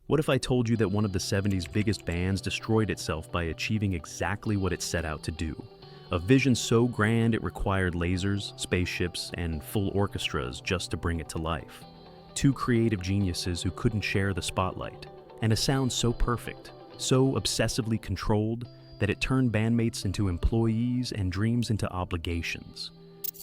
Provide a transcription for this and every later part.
What if I told you that one of the 70s biggest bands destroyed itself by achieving exactly what it set out to do? A vision so grand it required lasers, spaceships, and full orchestras just to bring it to life. Two creative geniuses who couldn't share the spotlight. And a sound so perfect, so obsessively controlled, that it turned bandmates into employees and dreams into obligations.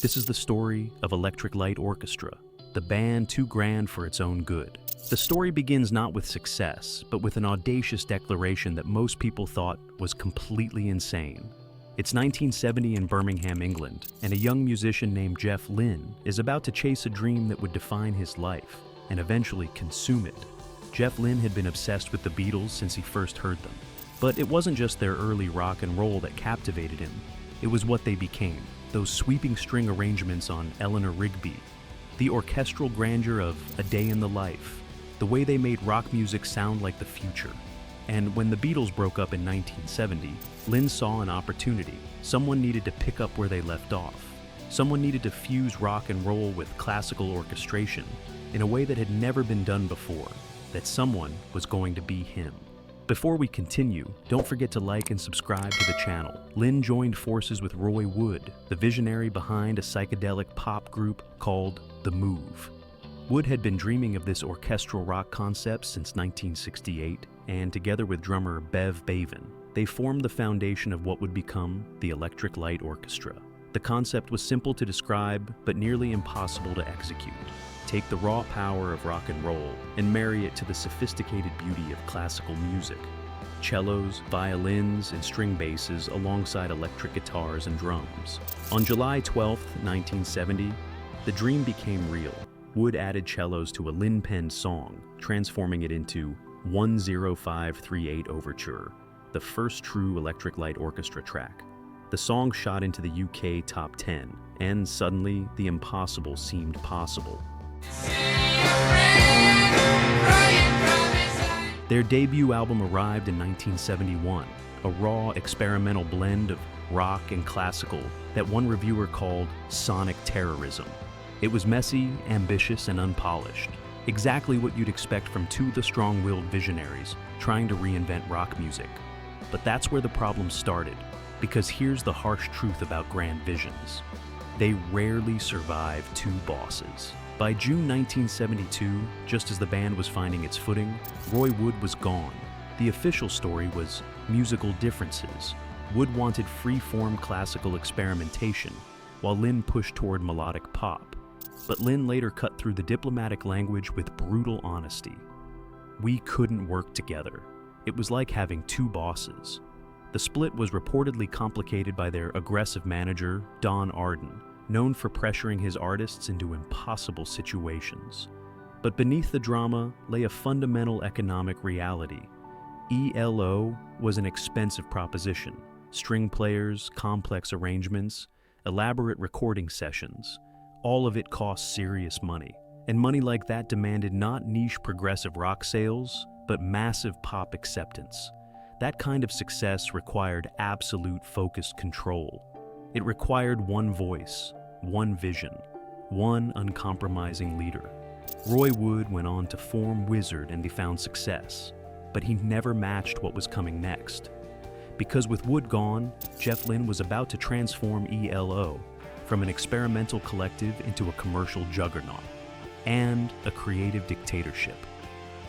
This is the story of Electric Light Orchestra, the band too grand for its own good. The story begins not with success, but with an audacious declaration that most people thought was completely insane. It's 1970 in Birmingham, England, and a young musician named Jeff Lynne is about to chase a dream that would define his life and eventually consume it. Jeff Lynne had been obsessed with the Beatles since he first heard them. But it wasn't just their early rock and roll that captivated him. It was what they became, those sweeping string arrangements on Eleanor Rigby, the orchestral grandeur of A Day in the Life, the way they made rock music sound like the future. And when the Beatles broke up in 1970, Lynne saw an opportunity. Someone needed to pick up where they left off. Someone needed to fuse rock and roll with classical orchestration in a way that had never been done before. That someone was going to be him. Before we continue, don't forget to like and subscribe to the channel. Lynne joined forces with Roy Wood, the visionary behind a psychedelic pop group called The Move. Wood had been dreaming of this orchestral rock concept since 1968, and together with drummer Bev Bevan, they formed the foundation of what would become the Electric Light Orchestra. The concept was simple to describe, but nearly impossible to execute. Take the raw power of rock and roll and marry it to the sophisticated beauty of classical music. Cellos, violins, and string basses alongside electric guitars and drums. On July 12, 1970, the dream became real. Wood added cellos to a Lynne-penned song, transforming it into 10538 Overture, the first true Electric Light Orchestra track. The song shot into the UK top 10, and suddenly the impossible seemed possible. Their debut album arrived in 1971, a raw experimental blend of rock and classical that one reviewer called sonic terrorism. It was messy, ambitious, and unpolished, exactly what you'd expect from two of the strong-willed visionaries trying to reinvent rock music. But that's where the problem started, because here's the harsh truth about grand visions. They rarely survive two bosses. By June 1972, just as the band was finding its footing, Roy Wood was gone. The official story was musical differences. Wood wanted free-form classical experimentation, while Lynne pushed toward melodic pop. But Lynne later cut through the diplomatic language with brutal honesty. We couldn't work together. It was like having two bosses. The split was reportedly complicated by their aggressive manager, Don Arden, known for pressuring his artists into impossible situations. But beneath the drama lay a fundamental economic reality. ELO was an expensive proposition. String players, complex arrangements, elaborate recording sessions. All of it cost serious money. And money like that demanded not niche progressive rock sales, but massive pop acceptance. That kind of success required absolute focused control. It required one voice, one vision, one uncompromising leader. Roy Wood went on to form Wizard and they found success, but he never matched what was coming next. Because with Wood gone, Jeff Lynne was about to transform ELO from an experimental collective into a commercial juggernaut and a creative dictatorship.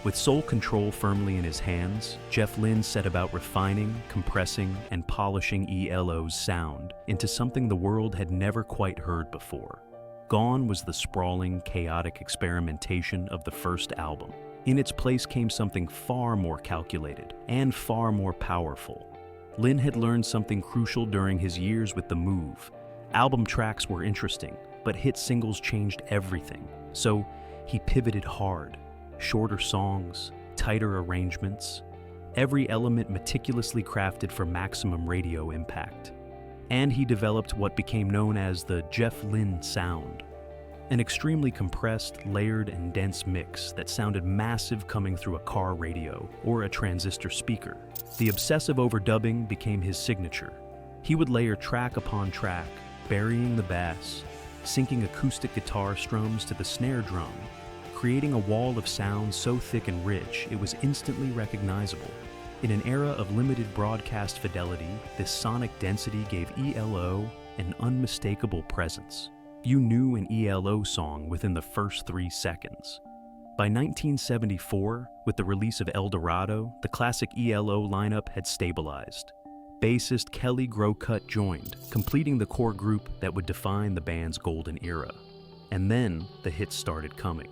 With sole control firmly in his hands, Jeff Lynne set about refining, compressing, and polishing ELO's sound into something the world had never quite heard before. Gone was the sprawling, chaotic experimentation of the first album. In its place came something far more calculated and far more powerful. Lynne had learned something crucial during his years with The Move. Album tracks were interesting, but hit singles changed everything. So he pivoted hard. Shorter songs, tighter arrangements, every element meticulously crafted for maximum radio impact. And he developed what became known as the Jeff Lynne sound, an extremely compressed, layered, and dense mix that sounded massive coming through a car radio or a transistor speaker. The obsessive overdubbing became his signature. He would layer track upon track, burying the bass, syncing acoustic guitar strums to the snare drum, creating a wall of sound so thick and rich it was instantly recognizable. In an era of limited broadcast fidelity, this sonic density gave ELO an unmistakable presence. You knew an ELO song within the first 3 seconds. By 1974, with the release of El Dorado, the classic ELO lineup had stabilized. Bassist Kelly Grocott joined, completing the core group that would define the band's golden era. And then the hits started coming.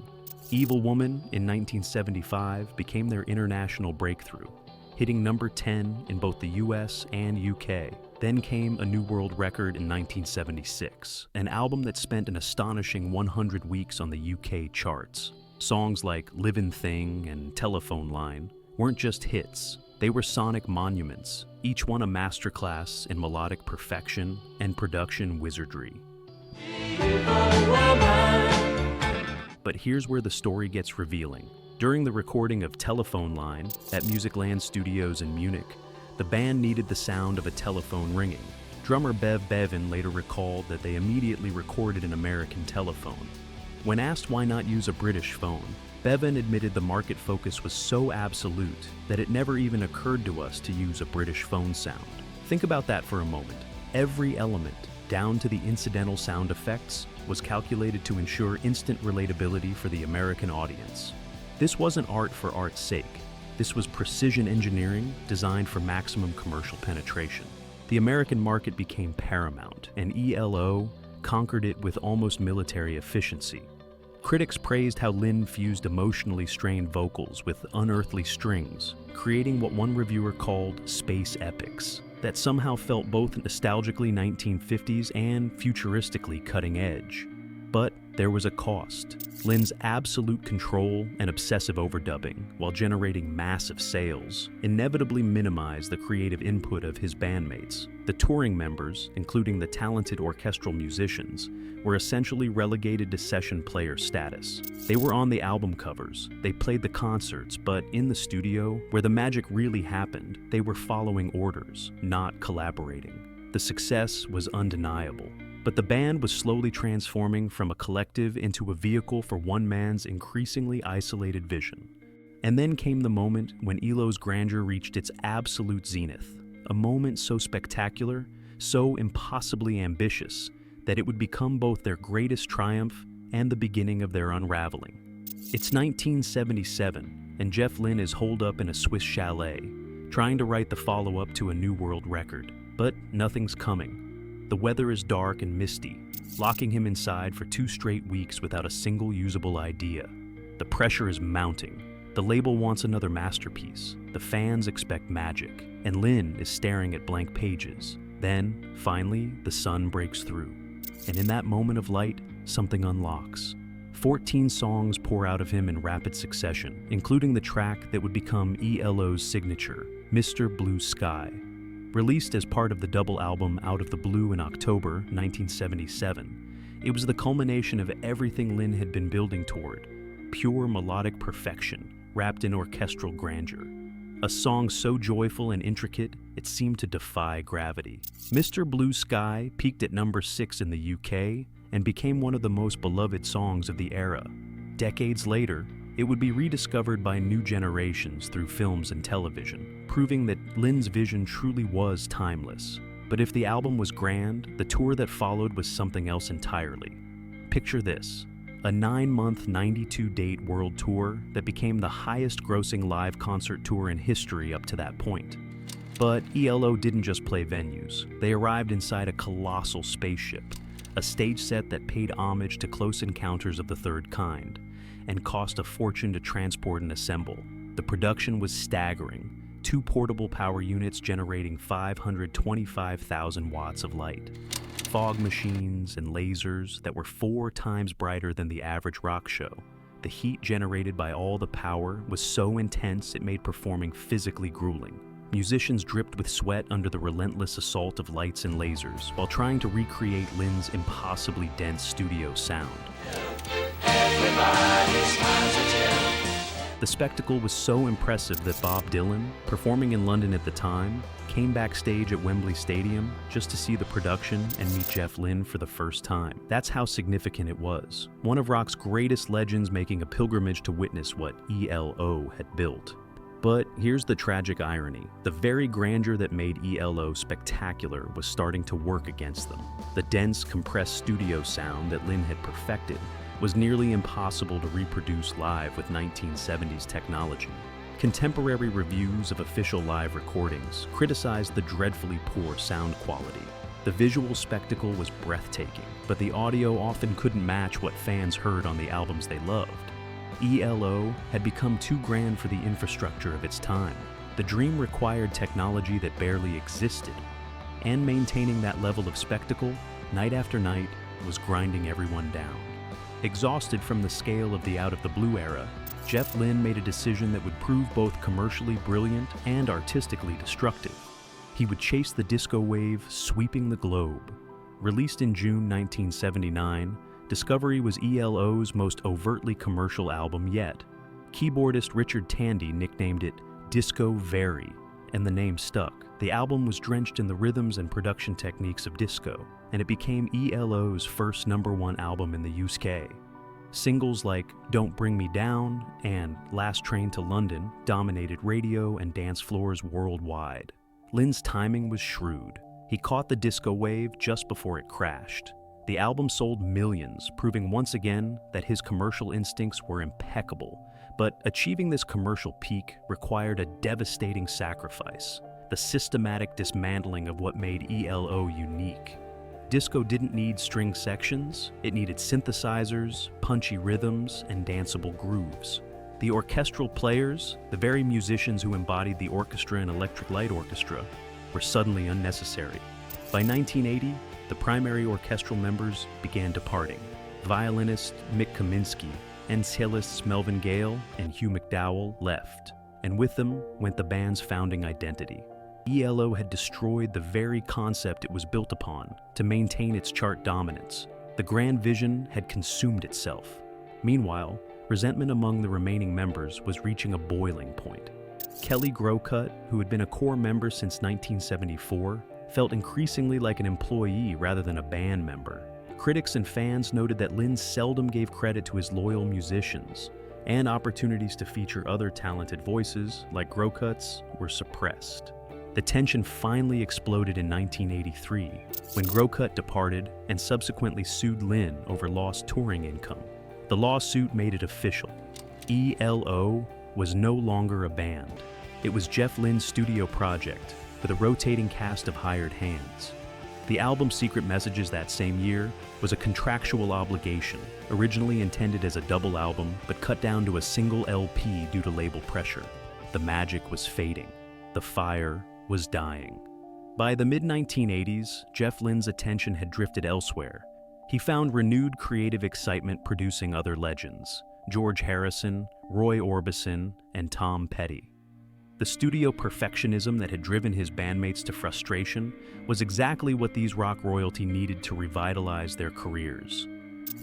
Evil Woman in 1975 became their international breakthrough, hitting number 10 in both the US and UK. Then came A New World Record in 1976, an album that spent an astonishing 100 weeks on the UK charts. Songs like Livin' Thing and Telephone Line weren't just hits, they were sonic monuments, each one a masterclass in melodic perfection and production wizardry. But here's where the story gets revealing. During the recording of Telephone Line at Musicland Studios in Munich, the band needed the sound of a telephone ringing. Drummer Bev Bevan later recalled that they immediately recorded an American telephone. When asked why not use a British phone, Bevan admitted the market focus was so absolute that it never even occurred to us to use a British phone sound. Think about that for a moment. Every element, down to the incidental sound effects, was calculated to ensure instant relatability for the American audience. This wasn't art for art's sake. This was precision engineering designed for maximum commercial penetration. The American market became paramount, and ELO conquered it with almost military efficiency. Critics praised how Lynne fused emotionally strained vocals with unearthly strings, creating what one reviewer called space epics that somehow felt both nostalgically 1950s and futuristically cutting edge. But there was a cost. Lynne's absolute control and obsessive overdubbing, while generating massive sales, inevitably minimized the creative input of his bandmates. The touring members, including the talented orchestral musicians, were essentially relegated to session player status. They were on the album covers, they played the concerts, but in the studio, where the magic really happened, they were following orders, not collaborating. The success was undeniable. But the band was slowly transforming from a collective into a vehicle for one man's increasingly isolated vision. And then came the moment when ELO's grandeur reached its absolute zenith, a moment so spectacular, so impossibly ambitious, that it would become both their greatest triumph and the beginning of their unraveling. It's 1977, and Jeff Lynne is holed up in a Swiss chalet, trying to write the follow-up to A New World Record. But nothing's coming. The weather is dark and misty, locking him inside for 2 straight weeks without a single usable idea. The pressure is mounting. The label wants another masterpiece. The fans expect magic, and Lynne is staring at blank pages. Then, finally, the sun breaks through. And in that moment of light, something unlocks. 14 songs pour out of him in rapid succession, including the track that would become ELO's signature, Mr. Blue Sky. Released as part of the double album Out of the Blue in October 1977, it was the culmination of everything Lynne had been building toward, pure melodic perfection, wrapped in orchestral grandeur. A song so joyful and intricate, it seemed to defy gravity. Mr. Blue Sky peaked at number 6 in the UK and became one of the most beloved songs of the era. Decades later, it would be rediscovered by new generations through films and television, proving that Lynne's vision truly was timeless. But if the album was grand, the tour that followed was something else entirely. Picture this: a 9-month, 92-date world tour that became the highest-grossing live concert tour in history up to that point. But ELO didn't just play venues. They arrived inside a colossal spaceship, a stage set that paid homage to Close Encounters of the Third Kind, and cost a fortune to transport and assemble. The production was staggering. 2 portable power units generating 525,000 watts of light. Fog machines and lasers that were 4 times brighter than the average rock show. The heat generated by all the power was so intense it made performing physically grueling. Musicians dripped with sweat under the relentless assault of lights and lasers while trying to recreate Lynne's impossibly dense studio sound. The spectacle was so impressive that Bob Dylan, performing in London at the time, came backstage at Wembley Stadium just to see the production and meet Jeff Lynne for the first time. That's how significant it was. One of rock's greatest legends making a pilgrimage to witness what ELO had built. But here's the tragic irony. The very grandeur that made ELO spectacular was starting to work against them. The dense, compressed studio sound that Lynne had perfected was nearly impossible to reproduce live with 1970s technology. Contemporary reviews of official live recordings criticized the dreadfully poor sound quality. The visual spectacle was breathtaking, but the audio often couldn't match what fans heard on the albums they loved. ELO had become too grand for the infrastructure of its time. The dream required technology that barely existed, and maintaining that level of spectacle, night after night, was grinding everyone down. Exhausted from the scale of the out-of-the-blue era, Jeff Lynne made a decision that would prove both commercially brilliant and artistically destructive. He would chase the disco wave sweeping the globe. Released in June 1979, Discovery was ELO's most overtly commercial album yet. Keyboardist Richard Tandy nicknamed it Disco Very, and the name stuck. The album was drenched in the rhythms and production techniques of disco, and it became ELO's first #1 album in the UK. Singles like Don't Bring Me Down and Last Train to London dominated radio and dance floors worldwide. Lynne's timing was shrewd. He caught the disco wave just before it crashed. The album sold millions, proving once again that his commercial instincts were impeccable. But achieving this commercial peak required a devastating sacrifice: the systematic dismantling of what made ELO unique. Disco didn't need string sections, it needed synthesizers, punchy rhythms, and danceable grooves. The orchestral players, the very musicians who embodied the orchestra in Electric Light Orchestra, were suddenly unnecessary. By 1980, the primary orchestral members began departing. Violinist Mick Kaminsky and cellists Melvin Gale and Hugh McDowell left, and with them went the band's founding identity. ELO had destroyed the very concept it was built upon to maintain its chart dominance. The grand vision had consumed itself. Meanwhile, resentment among the remaining members was reaching a boiling point. Kelly Grocott, who had been a core member since 1974, felt increasingly like an employee rather than a band member. Critics and fans noted that Lynne seldom gave credit to his loyal musicians, and opportunities to feature other talented voices, like Grocott's, were suppressed. The tension finally exploded in 1983, when Grocott departed and subsequently sued Lynne over lost touring income. The lawsuit made it official. ELO was no longer a band. It was Jeff Lynne's studio project, with a rotating cast of hired hands. The album Secret Messages that same year was a contractual obligation, originally intended as a double album, but cut down to a single LP due to label pressure. The magic was fading. The fire was dying. By the mid-1980s, Jeff Lynne's attention had drifted elsewhere. He found renewed creative excitement producing other legends: George Harrison, Roy Orbison, and Tom Petty. The studio perfectionism that had driven his bandmates to frustration was exactly what these rock royalty needed to revitalize their careers.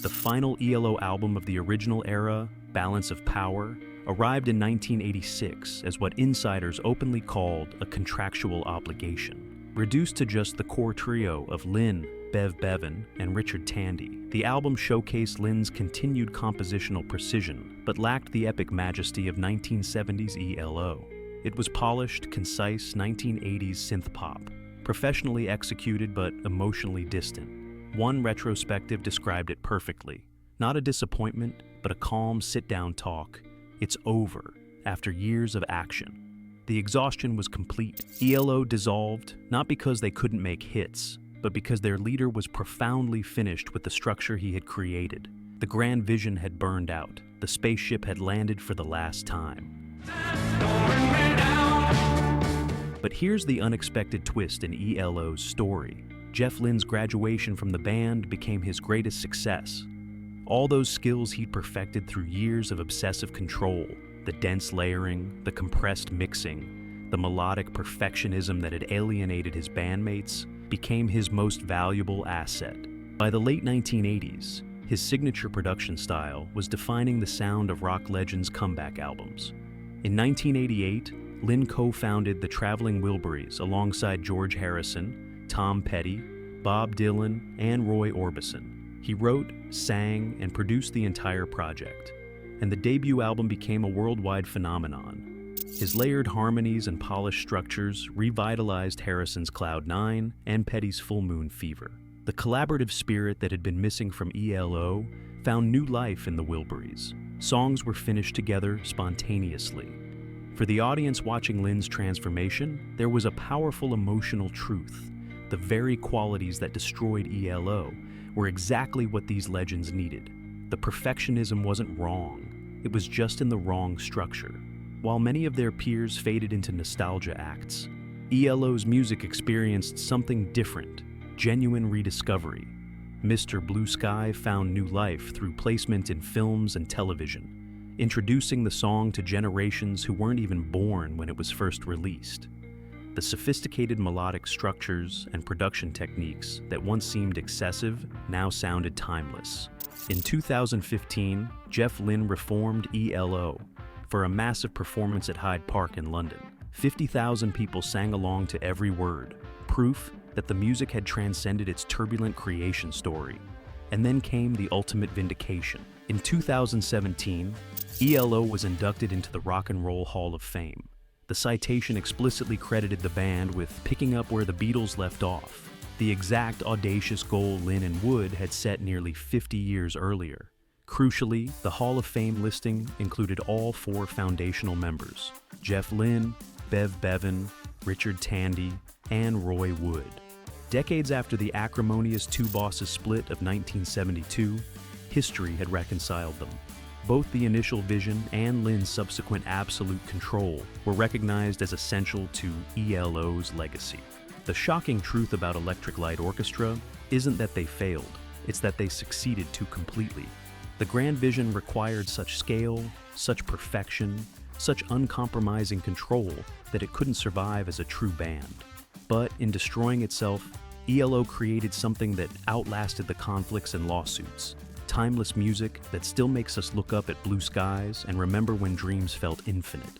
The final ELO album of the original era, Balance of Power, arrived in 1986 as what insiders openly called a contractual obligation. Reduced to just the core trio of Lynne, Bev Bevan, and Richard Tandy, the album showcased Lynne's continued compositional precision, but lacked the epic majesty of 1970s ELO. It was polished, concise 1980s synth pop, professionally executed but emotionally distant. One retrospective described it perfectly: not a disappointment, but a calm sit-down talk. It's over, after years of action. The exhaustion was complete. ELO dissolved, not because they couldn't make hits, but because their leader was profoundly finished with the structure he had created. The grand vision had burned out. The spaceship had landed for the last time. But here's the unexpected twist in ELO's story. Jeff Lynne's graduation from the band became his greatest success. All those skills he'd perfected through years of obsessive control, the dense layering, the compressed mixing, the melodic perfectionism that had alienated his bandmates, became his most valuable asset. By the late 1980s, His signature production style was defining the sound of rock legends' comeback albums. In 1988, Lynne co-founded the Traveling Wilburys alongside George Harrison, Tom Petty, Bob Dylan, and Roy Orbison. He wrote, sang, and produced the entire project, and the debut album became a worldwide phenomenon. His layered harmonies and polished structures revitalized Harrison's Cloud 9 and Petty's Full Moon Fever. The collaborative spirit that had been missing from ELO found new life in the Wilburys. Songs were finished together spontaneously. For the audience watching Lynne's transformation, there was a powerful emotional truth. The very qualities that destroyed ELO were exactly what these legends needed. The perfectionism wasn't wrong, it was just in the wrong structure. While many of their peers faded into nostalgia acts, ELO's music experienced something different, genuine rediscovery. Mr. Blue Sky found new life through placement in films and television, introducing the song to generations who weren't even born when it was first released. The sophisticated melodic structures and production techniques that once seemed excessive now sounded timeless. In 2015, Jeff Lynne reformed ELO for a massive performance at Hyde Park in London. 50,000 people sang along to every word, proof that the music had transcended its turbulent creation story. And then came the ultimate vindication. In 2017, ELO was inducted into the Rock and Roll Hall of Fame. The citation explicitly credited the band with picking up where the Beatles left off, the exact audacious goal Lynne and Wood had set nearly 50 years earlier. Crucially, the Hall of Fame listing included all 4 foundational members: Jeff Lynne, Bev Bevan, Richard Tandy, and Roy Wood. Decades after the acrimonious Two Bosses split of 1972, history had reconciled them. Both the initial vision and Lynne's subsequent absolute control were recognized as essential to ELO's legacy. The shocking truth about Electric Light Orchestra isn't that they failed, it's that they succeeded too completely. The grand vision required such scale, such perfection, such uncompromising control that it couldn't survive as a true band. But in destroying itself, ELO created something that outlasted the conflicts and lawsuits. Timeless music that still makes us look up at blue skies and remember when dreams felt infinite.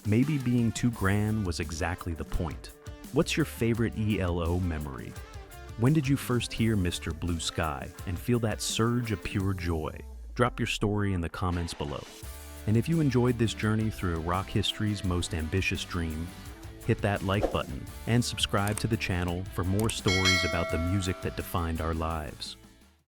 Maybe being too grand was exactly the point. What's your favorite ELO memory? When did you first hear Mr. Blue Sky and feel that surge of pure joy? Drop your story in the comments below. And if you enjoyed this journey through rock history's most ambitious dream, hit that like button and subscribe to the channel for more stories about the music that defined our lives.